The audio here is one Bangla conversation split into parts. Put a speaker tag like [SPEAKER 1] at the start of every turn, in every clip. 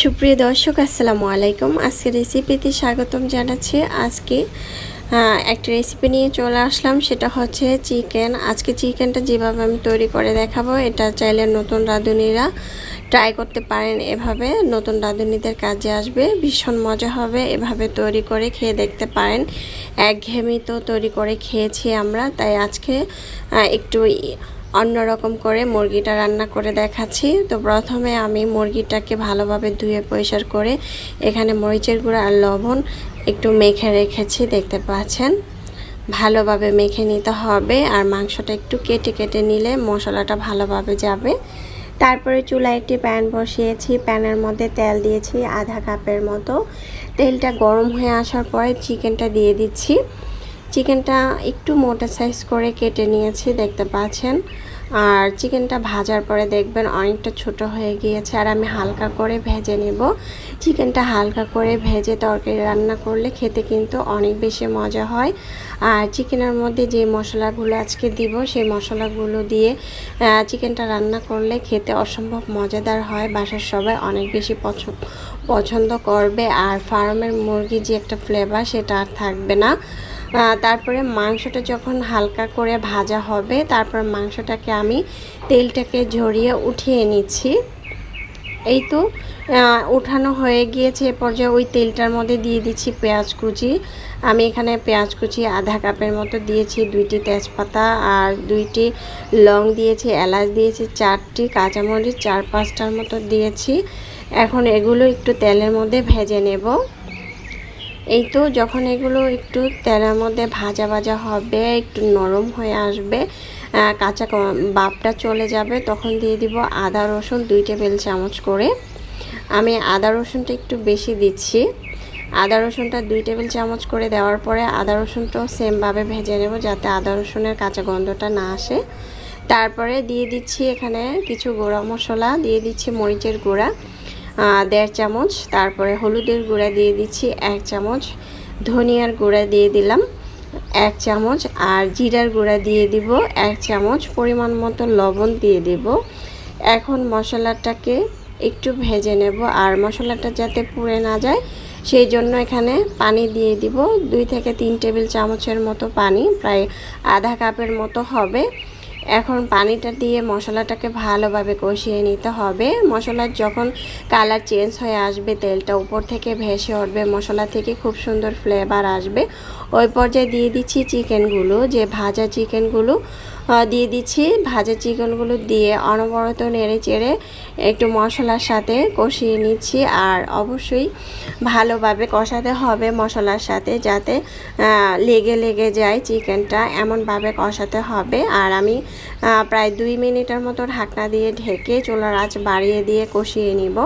[SPEAKER 1] সুপ্রিয় দর্শক আসসালামু আলাইকুম। আজকে রেসিপিতে স্বাগতম জানাচ্ছি। আজকে একটা রেসিপি নিয়ে চলে আসলাম, সেটা হচ্ছে চিকেন। আজকে চিকেনটা যেভাবে আমি তৈরি করে দেখাবো, এটা চাইলে নতুন রাঁধুনিরা ট্রাই করতে পারেন। এভাবে নতুন রাঁধুনিদের কাজে আসবে, ভীষণ মজা হবে। এভাবে তৈরি করে খেয়ে দেখতে পারেন। একঘেয়েমি তো তৈরি করে খেয়েছি আমরা, তাই আজকে একটু অন্যরকম করে মুরগিটা রান্না করে দেখাচ্ছি। তো প্রথমে আমি মুরগিটাকে ভালোভাবে ধুয়ে পরিষ্কার করে এখানে মরিচের গুঁড়া আর লবণ একটু মেখে রেখেছি, দেখতে পাচ্ছেন। ভালোভাবে মেখে নিতে হবে, আর মাংসটা একটু কেটে কেটে নিলে মশলাটা ভালোভাবে যাবে। তারপরে চুলায় একটি প্যান বসিয়েছি, প্যানের মধ্যে তেল দিয়েছি আধা কাপের মতো। তেলটা গরম হয়ে আসার পরে চিকেনটা দিয়ে দিচ্ছি। চিকেনটা একটু মোটা সাইজ করে কেটে নিয়েছি, দেখতে পাচ্ছেন। আর চিকেনটা ভাজার পরে দেখবেন অনেকটা ছোট হয়ে গিয়েছে, আর আমি হালকা করে ভেজে নেব। চিকেনটা হালকা করে ভেজে তরকারি রান্না করলে খেতে কিন্তু অনেক বেশি মজা হয়। আর চিকেনের মধ্যে যে মশলাগুলো আজকে দিব, সেই মশলাগুলো দিয়ে চিকেনটা রান্না করলে খেতে অসম্ভব মজাদার হয়। বাসার সবাই অনেক বেশি পছন্দ করবে, আর ফার্মের মুরগি যে একটা ফ্লেভার, সেটা আর থাকবে না। তারপরে মাংসটা যখন হালকা করে ভাজা হবে, তারপর মাংসটাকে আমি তেলটাকে ঝরিয়ে উঠিয়ে নিচ্ছি। এই তো উঠানো হয়ে গিয়েছে। এ পর্যায়ে ওই তেলটার মধ্যে দিয়ে দিচ্ছি পেঁয়াজ কুচি। আমি এখানে পেঁয়াজ কুচি আধা কাপের মতো দিয়েছি, 2টি তেজপাতা আর 2টি লং দিয়েছি, এলাচ দিয়েছি 4টি, কাঁচামরিচ 4-5টার মতো দিয়েছি। এখন এগুলো একটু তেলের মধ্যে ভেজে নেব। এই তো যখন এগুলো একটু তেলের মধ্যে ভাজা ভাজা হবে, একটু নরম হয়ে আসবে, কাঁচা ভাবটা চলে যাবে, তখন দিয়ে দিব আদা রসুন 2 টেবিল চামচ করে। আমি আদা রসুনটা একটু বেশি দিচ্ছি। আদা রসুনটা 2 টেবিল চামচ করে দেওয়ার পরে আদা রসুনটাও সেমভাবে ভেজে নেব, যাতে আদা রসুনের কাঁচা গন্ধটা না আসে। তারপরে দিয়ে দিচ্ছি এখানে কিছু গুঁড়া মশলা, দিয়ে দিচ্ছি মরিচের গুঁড়া 1.5 চামচ, তারপরে হলুদের গুঁড়া দিয়ে দিচ্ছি 1 চামচ, ধনিয়ার গুঁড়া দিয়ে দিলাম 1 চামচ, আর জিরার গুঁড়া দিয়ে দিব 1 চামচ, পরিমাণ মতো লবণ দিয়ে দিব। এখন মশলাটাকে একটু ভেজে নেব, আর মশলাটা যাতে পুড়ে না যায় সেই জন্য এখানে পানি দিয়ে দিব 2 থেকে 3 টেবিল চামচের মতো পানি, প্রায় আধা কাপের মতো হবে। এখন পানিটা দিয়ে মশলাটাকে ভালোভাবে কষিয়ে নিতে হবে। মশলার যখন কালার চেঞ্জ হয়ে আসবে, তেলটা উপর থেকে ভেসে উঠবে, মশলা থেকে খুব সুন্দর ফ্লেভার আসবে, ওই পর্যায়ে দিয়ে দিচ্ছি চিকেনগুলো, যে ভাজা চিকেনগুলো দিয়ে দিচ্ছি। ভাজা চিকেনগুলো দিয়ে অনবরত নেড়ে চেড়ে একটু মশলার সাথে কষিয়ে নিচ্ছি। আর অবশ্যই ভালোভাবে কষাতে হবে মশলার সাথে, যাতে লেগে যায় চিকেনটা, এমনভাবে কষাতে হবে। আর আমি প্রায় 2 মিনিটের মতো ঢাকনা দিয়ে ঢেকে চুলার আঁচ বাড়িয়ে দিয়ে কষিয়ে নিব।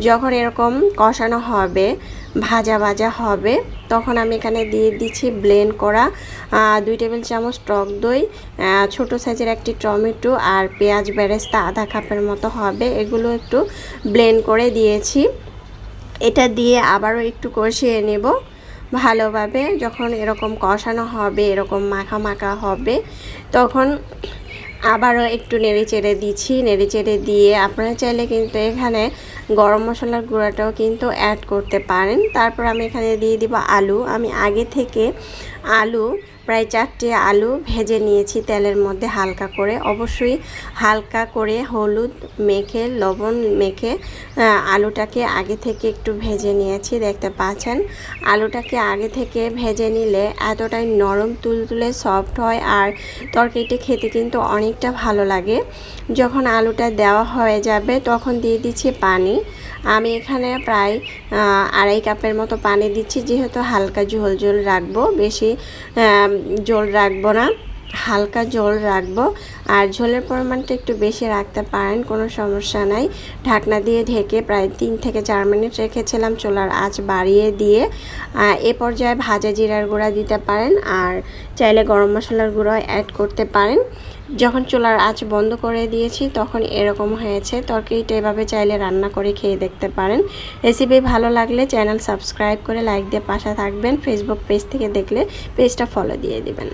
[SPEAKER 1] যখন এরকম কষানো হবে, ভাজা ভাজা হবে, তখন আমি এখানে দিয়ে দিচ্ছি ব্লেন্ড করা 2 টেবিল চামচ টক দই, ছোট সাইজের একটি টমেটো, আর পেঁয়াজ বেরেস্তা আধা কাপের মতো হবে। এগুলো একটু ব্লেন্ড করে দিয়েছি। এটা দিয়ে আবারও একটু কষিয়ে নেব ভালোভাবে। যখন এরকম কষানো হবে, এরকম মাখা মাখা হবে, তখন আবারও একটু নেড়ে চেড়ে দিচ্ছি। নেড়ে চেড়ে দিয়ে আপনারা চাইলে কিন্তু এখানে গরম মশলার গুঁড়াটাও কিন্তু অ্যাড করতে পারেন। তারপর আমি এখানে দিয়ে দিব আলু। আমি আগে থেকে আলু প্রায় 4টি আলু ভেজে নিয়েছি তেলের মধ্যে হালকা করে। অবশ্যই হালকা করে হলুদ মেখে, লবণ মেখে আলুটাকে আগে থেকে একটু ভেজে নিয়েছি, দেখতে পাচ্ছেন। আলুটাকে আগে থেকে ভেজে নিলে এতটাই নরম তুলতুলে সফট হয়, আর তরকারিটা খেতে কিন্তু অনেকটা ভালো লাগে। যখন আলুটা দেওয়া হয়ে যাবে, তখন দিয়ে দিচ্ছি পানি। আমি এখানে প্রায় 2.5 কাপের মতো পানি দিচ্ছি, যেহেতু হালকা ঝোল ঝোল রাখবো, বেশি ঝোল রাখবো না, হালকা ঝোল রাখবো। আর ঝোলের পরিমাণটা একটু বেশি রাখতে পারেন, কোনো সমস্যা নাই। ঢাকনা দিয়ে ঢেকে প্রায় 3 থেকে 4 মিনিট রেখেছিলাম চুলার আঁচ বাড়িয়ে দিয়ে। এ পর্যায়ে ভাজা জিরার গুঁড়া দিতে পারেন, আর চাইলে গরম মশলার গুঁড়ো অ্যাড করতে পারেন। যখন চুলার আঁচ বন্ধ করে দিয়েছি, তখন এরকম হয়েছে। তরকারিটা এভাবে চাইলে রান্না করে খেয়ে দেখতে পারেন। রেসিপি ভালো লাগলে চ্যানেল সাবস্ক্রাইব করে লাইক দিয়ে পাশে থাকবেন। ফেসবুক পেজ থেকে দেখলে পেজটা ফলো দিয়ে দিবেন।